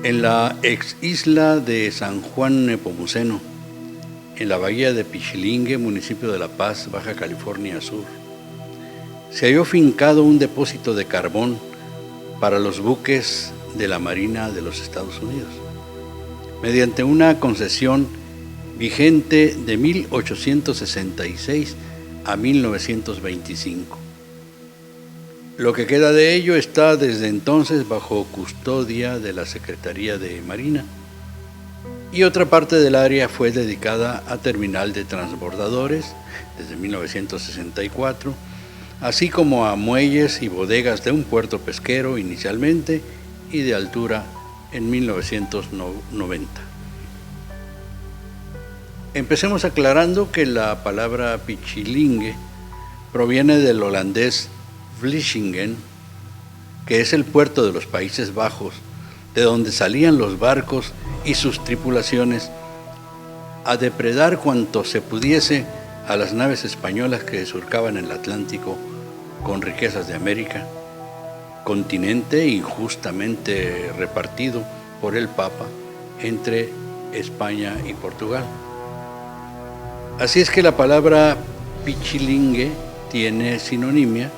En la ex isla de San Juan Nepomuceno, en la bahía de Pichilingue, municipio de La Paz, Baja California Sur, se halló fincado un depósito de carbón para los buques de la Marina de los Estados Unidos, mediante una concesión vigente de 1866 a 1925. Lo que queda de ello está desde entonces bajo custodia de la Secretaría de Marina, y otra parte del área fue dedicada a terminal de transbordadores desde 1964, así como a muelles y bodegas de un puerto pesquero inicialmente y de altura en 1990. Empecemos aclarando que la palabra Pichilingue proviene del holandés Vlissingen, que es el puerto de los Países Bajos, de donde salían los barcos y sus tripulaciones a depredar cuanto se pudiese a las naves españolas que surcaban el Atlántico con riquezas de América, continente injustamente repartido por el Papa entre España y Portugal. Así es que la palabra Pichilingue tiene sinonimia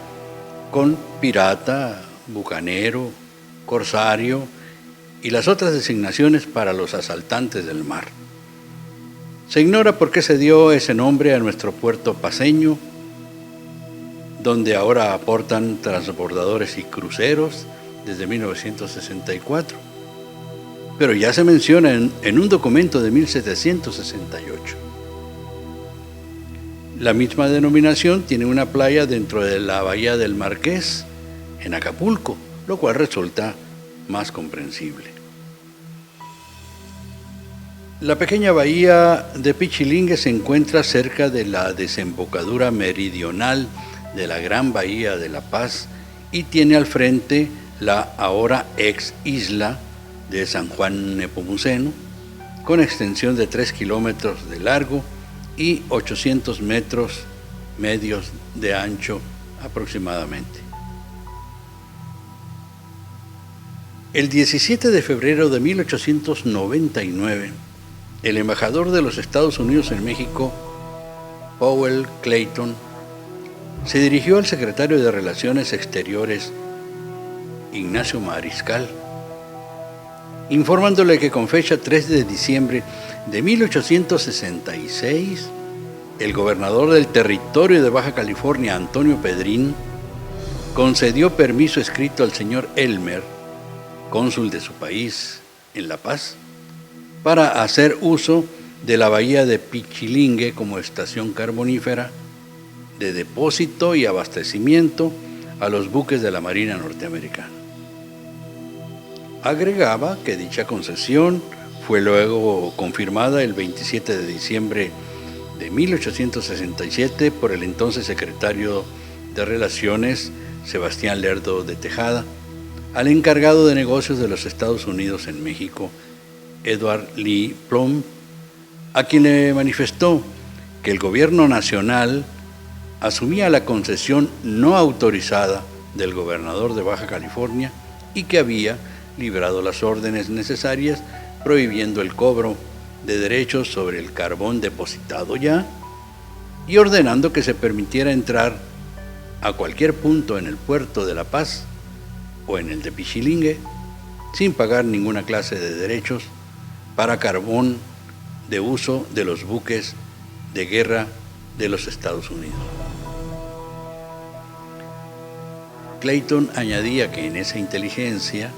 con pirata, bucanero, corsario y las otras designaciones para los asaltantes del mar. Se ignora por qué se dio ese nombre a nuestro puerto paceño, donde ahora aportan transbordadores y cruceros desde 1964, pero ya se menciona en un documento de 1768. La misma denominación tiene una playa dentro de la bahía del Marqués, en Acapulco, lo cual resulta más comprensible. La pequeña bahía de Pichilingue se encuentra cerca de la desembocadura meridional de la Gran Bahía de La Paz y tiene al frente la ahora ex isla de San Juan Nepomuceno, con extensión de 3 kilómetros de largo y 800 metros medios de ancho aproximadamente. El 17 de febrero de 1899, el embajador de los Estados Unidos en México, Powell Clayton, se dirigió al secretario de Relaciones Exteriores, Ignacio Mariscal, informándole que con fecha 3 de diciembre de 1866, el gobernador del territorio de Baja California, Antonio Pedrín, concedió permiso escrito al señor Elmer, cónsul de su país en La Paz, para hacer uso de la bahía de Pichilingue como estación carbonífera de depósito y abastecimiento a los buques de la Marina norteamericana. Agregaba que dicha concesión fue luego confirmada el 27 de diciembre de 1867 por el entonces secretario de Relaciones, Sebastián Lerdo de Tejada, al encargado de negocios de los Estados Unidos en México, Edward Lee Plum, a quien le manifestó que el gobierno nacional asumía la concesión no autorizada del gobernador de Baja California y que había librado las órdenes necesarias prohibiendo el cobro de derechos sobre el carbón depositado ya y ordenando que se permitiera entrar a cualquier punto en el puerto de La Paz o en el de Pichilingue sin pagar ninguna clase de derechos para carbón de uso de los buques de guerra de los Estados Unidos. Clayton añadía que en esa inteligencia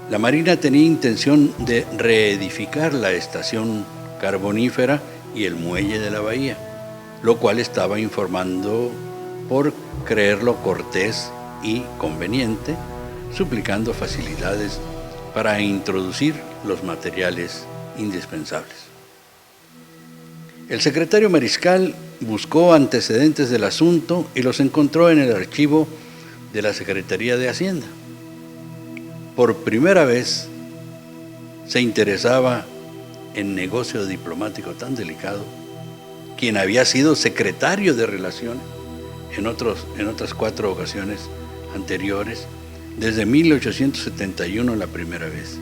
la Marina tenía intención de reedificar la estación carbonífera y el muelle de la bahía, lo cual estaba informando por creerlo cortés y conveniente, suplicando facilidades para introducir los materiales indispensables. El secretario Mariscal buscó antecedentes del asunto y los encontró en el archivo de la Secretaría de Hacienda. Por primera vez se interesaba en negocio diplomático tan delicado quien había sido secretario de Relaciones en otras 4 ocasiones anteriores, desde 1871 la primera vez.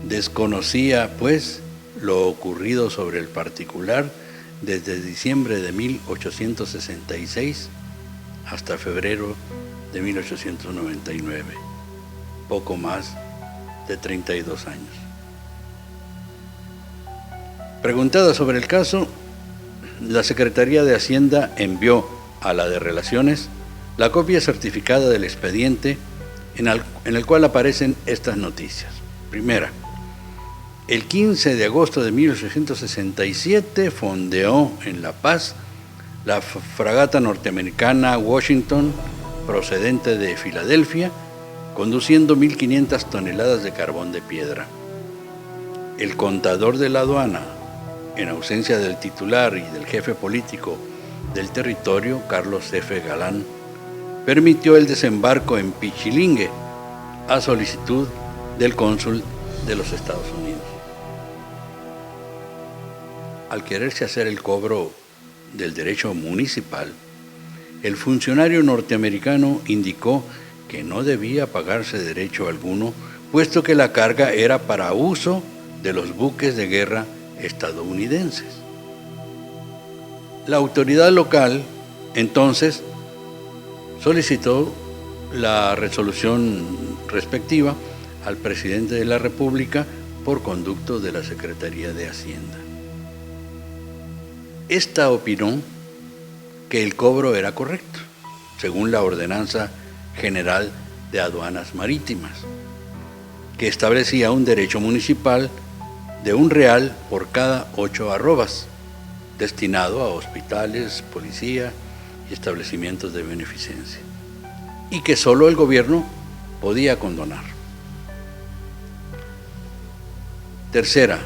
Desconocía, pues, lo ocurrido sobre el particular desde diciembre de 1866 hasta febrero de 1899, poco más de 32 años. Preguntada sobre el caso, la Secretaría de Hacienda envió a la de Relaciones la copia certificada del expediente en el cual aparecen estas noticias. Primera, el 15 de agosto de 1867 fondeó en La Paz la fragata norteamericana Washington, procedente de Filadelfia, conduciendo 1.500 toneladas de carbón de piedra. El contador de la aduana, en ausencia del titular y del jefe político del territorio, Carlos F. Galán, permitió el desembarco en Pichilingue a solicitud del cónsul de los Estados Unidos. Al quererse hacer el cobro del derecho municipal, el funcionario norteamericano indicó que no debía pagarse derecho alguno, puesto que la carga era para uso de los buques de guerra estadounidenses. La autoridad local, entonces, solicitó la resolución respectiva al presidente de la República por conducto de la Secretaría de Hacienda. Esta opinó que el cobro era correcto, según la Ordenanza General de Aduanas Marítimas, que establecía un derecho municipal de R$1 por cada 8 arrobas, destinado a hospitales, policía y establecimientos de beneficencia, y que solo el gobierno podía condonar. Tercera,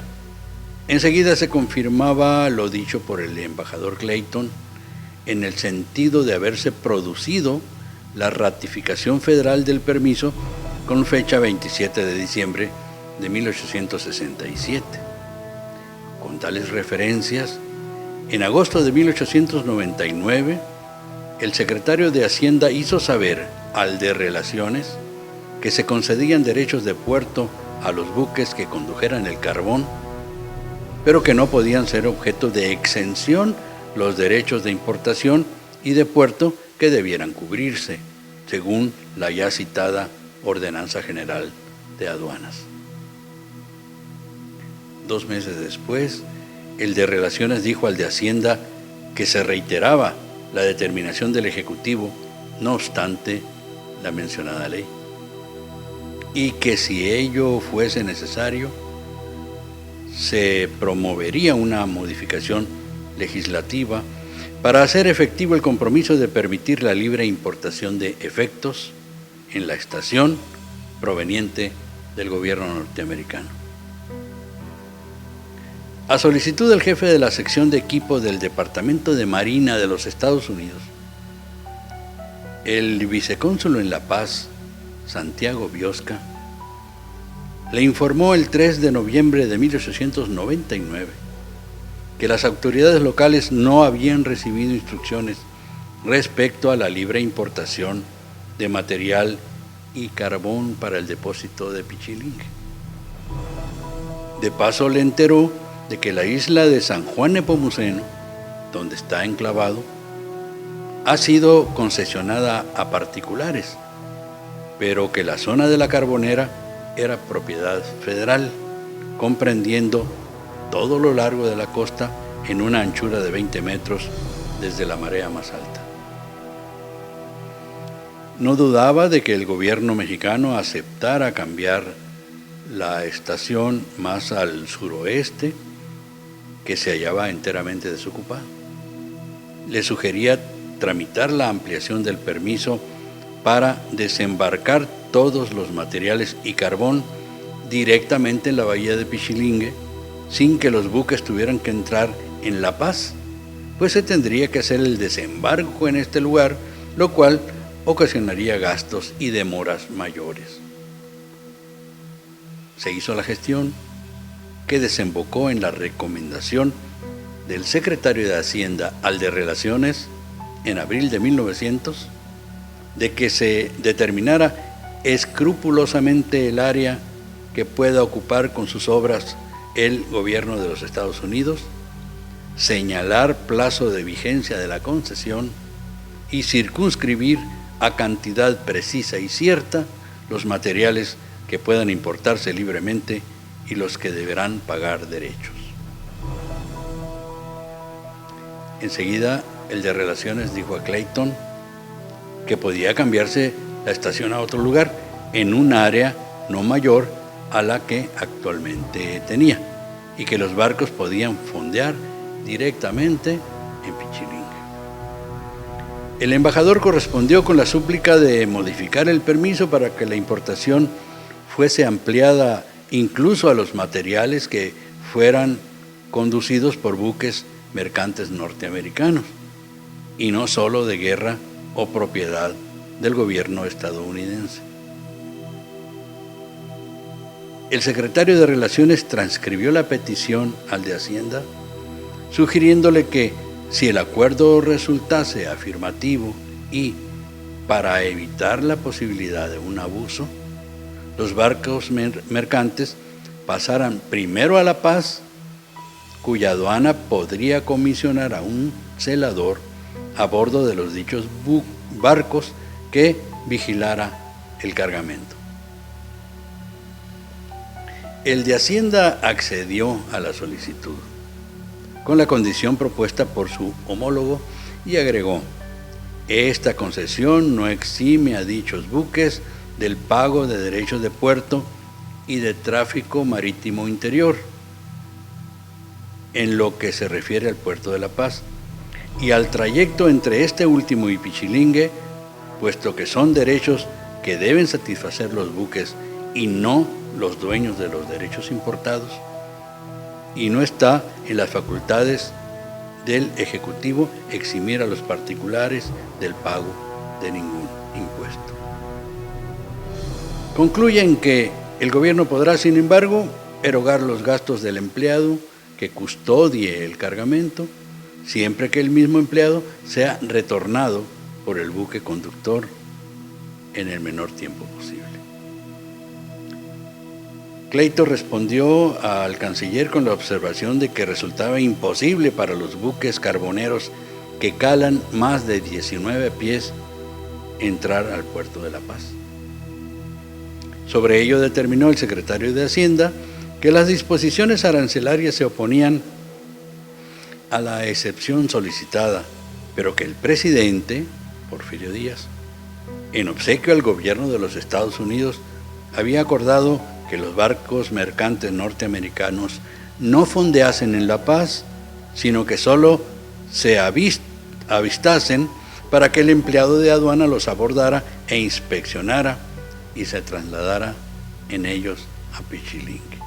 enseguida se confirmaba lo dicho por el embajador Clayton en el sentido de haberse producido la ratificación federal del permiso con fecha 27 de diciembre de 1867. Con tales referencias, en agosto de 1899, el secretario de Hacienda hizo saber al de Relaciones que se concedían derechos de puerto a los buques que condujeran el carbón, pero que no podían ser objeto de exención los derechos de importación y de puerto que debieran cubrirse, según la ya citada Ordenanza General de Aduanas. 2 meses después, el de Relaciones dijo al de Hacienda que se reiteraba la determinación del Ejecutivo, no obstante la mencionada ley, y que si ello fuese necesario, se promovería una modificación legislativa para hacer efectivo el compromiso de permitir la libre importación de efectos en la estación proveniente del gobierno norteamericano. A solicitud del jefe de la sección de equipo del Departamento de Marina de los Estados Unidos, el vicecónsul en La Paz, Santiago Biosca, le informó el 3 de noviembre de 1899 que las autoridades locales no habían recibido instrucciones respecto a la libre importación de material y carbón para el depósito de Pichilingue. De paso le enteró de que la isla de San Juan Nepomuceno, donde está enclavado, ha sido concesionada a particulares, pero que la zona de la Carbonera era propiedad federal, comprendiendo todo lo largo de la costa en una anchura de 20 metros desde la marea más alta. No dudaba de que el gobierno mexicano aceptara cambiar la estación más al suroeste, que se hallaba enteramente desocupada. Le sugería tramitar la ampliación del permiso para desembarcar todos los materiales y carbón directamente en la bahía de Pichilingue, sin que los buques tuvieran que entrar en La Paz, pues se tendría que hacer el desembarco en este lugar, lo cual ocasionaría gastos y demoras mayores. Se hizo la gestión, que desembocó en la recomendación del secretario de Hacienda al de Relaciones en abril de 1900 de que se determinara escrupulosamente el área que pueda ocupar con sus obras el gobierno de los Estados Unidos, señalar plazo de vigencia de la concesión y circunscribir a cantidad precisa y cierta los materiales que puedan importarse libremente y los que deberán pagar derechos. Enseguida, el de Relaciones dijo a Clayton que podía cambiarse la estación a otro lugar en un área no mayor a la que actualmente tenía y que los barcos podían fondear directamente en Pichilingue. El embajador correspondió con la súplica de modificar el permiso para que la importación fuese ampliada incluso a los materiales que fueran conducidos por buques mercantes norteamericanos y no solo de guerra o propiedad del gobierno estadounidense. El secretario de Relaciones transcribió la petición al de Hacienda, sugiriéndole que si el acuerdo resultase afirmativo y, para evitar la posibilidad de un abuso, los barcos mercantes pasaran primero a La Paz, cuya aduana podría comisionar a un celador a bordo de los dichos barcos que vigilara el cargamento. El de Hacienda accedió a la solicitud, con la condición propuesta por su homólogo, y agregó: esta concesión no exime a dichos buques del pago de derechos de puerto y de tráfico marítimo interior, en lo que se refiere al puerto de La Paz, y al trayecto entre este último y Pichilingue, puesto que son derechos que deben satisfacer los buques y no los dueños de los derechos importados, y no está en las facultades del Ejecutivo eximir a los particulares del pago de ningún impuesto. Concluyen que el gobierno podrá, sin embargo, erogar los gastos del empleado que custodie el cargamento, siempre que el mismo empleado sea retornado por el buque conductor en el menor tiempo posible. Clayton respondió al canciller con la observación de que resultaba imposible para los buques carboneros que calan más de 19 pies entrar al puerto de La Paz. Sobre ello determinó el secretario de Hacienda que las disposiciones arancelarias se oponían a la excepción solicitada, pero que el presidente, Porfirio Díaz, en obsequio al gobierno de los Estados Unidos, había acordado que los barcos mercantes norteamericanos no fondeasen en La Paz, sino que solo se avistasen para que el empleado de aduana los abordara e inspeccionara y se trasladara en ellos a Pichilingue.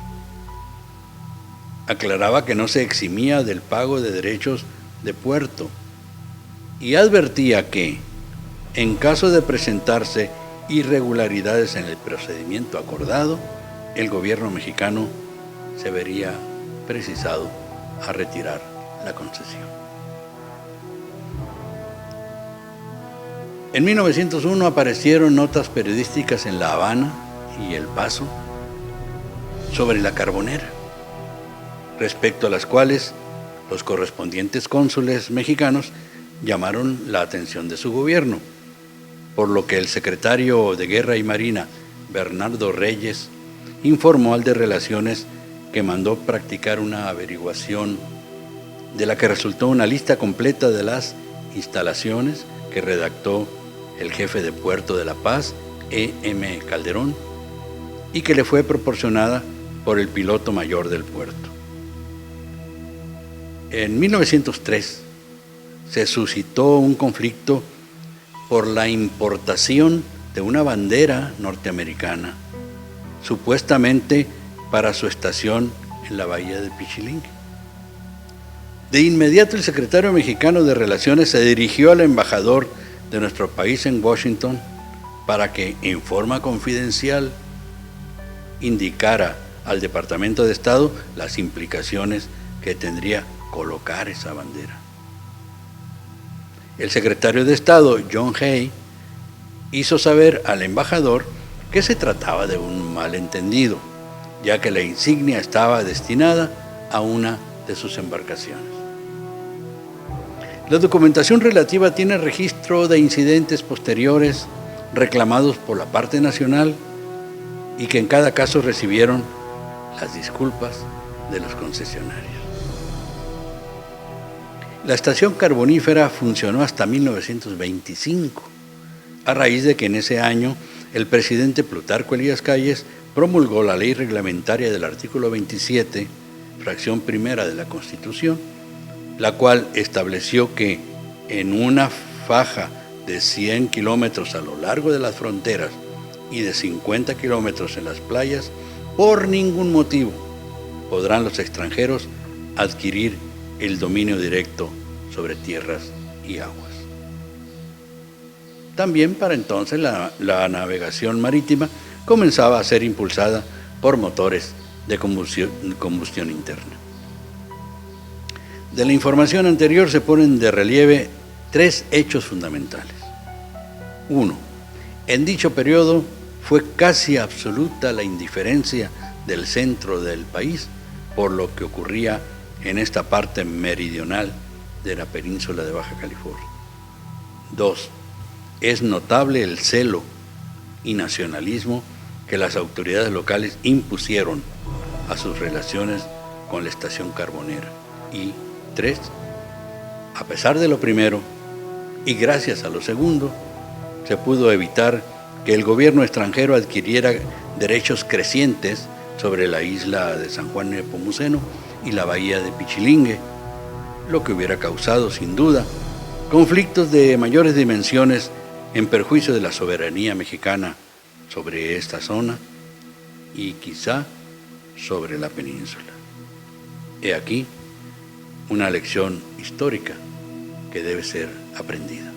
Aclaraba que no se eximía del pago de derechos de puerto y advertía que, en caso de presentarse irregularidades en el procedimiento acordado, el gobierno mexicano se vería precisado a retirar la concesión. En 1901 aparecieron notas periodísticas en La Habana y El Paso sobre la Carbonera, respecto a las cuales los correspondientes cónsules mexicanos llamaron la atención de su gobierno, por lo que el secretario de Guerra y Marina, Bernardo Reyes, informó al de Relaciones que mandó practicar una averiguación de la que resultó una lista completa de las instalaciones que redactó el jefe de puerto de La Paz, E.M. Calderón, y que le fue proporcionada por el piloto mayor del puerto. En 1903 se suscitó un conflicto por la importación de una bandera norteamericana, supuestamente para su estación en la bahía de Pichilingue. De inmediato el secretario mexicano de Relaciones se dirigió al embajador de nuestro país en Washington para que, en forma confidencial, indicara al Departamento de Estado las implicaciones que tendría colocar esa bandera. El secretario de Estado, John Hay, hizo saber al embajador que se trataba de un malentendido ya que la insignia estaba destinada a una de sus embarcaciones. La documentación relativa tiene registro de incidentes posteriores reclamados por la parte nacional y que en cada caso recibieron las disculpas de los concesionarios. La estación carbonífera funcionó hasta 1925, a raíz de que en ese año el presidente Plutarco Elías Calles promulgó la ley reglamentaria del artículo 27, fracción primera de la Constitución, la cual estableció que en una faja de 100 kilómetros a lo largo de las fronteras y de 50 kilómetros en las playas, por ningún motivo podrán los extranjeros adquirir el dominio directo sobre tierras y aguas. También para entonces la navegación marítima comenzaba a ser impulsada por motores de combustión interna. De la información anterior se ponen de relieve tres hechos fundamentales. 1. En dicho periodo fue casi absoluta la indiferencia del centro del país por lo que ocurría en esta parte meridional de la península de Baja California. 2. Es notable el celo y nacionalismo que las autoridades locales impusieron a sus relaciones con la estación carbonera. Y 3. A pesar de lo primero, y gracias a lo segundo, se pudo evitar que el gobierno extranjero adquiriera derechos crecientes sobre la isla de San Juan Nepomuceno y la bahía de Pichilingue, lo que hubiera causado, sin duda, conflictos de mayores dimensiones en perjuicio de la soberanía mexicana sobre esta zona y quizá sobre la península. He aquí una lección histórica que debe ser aprendida.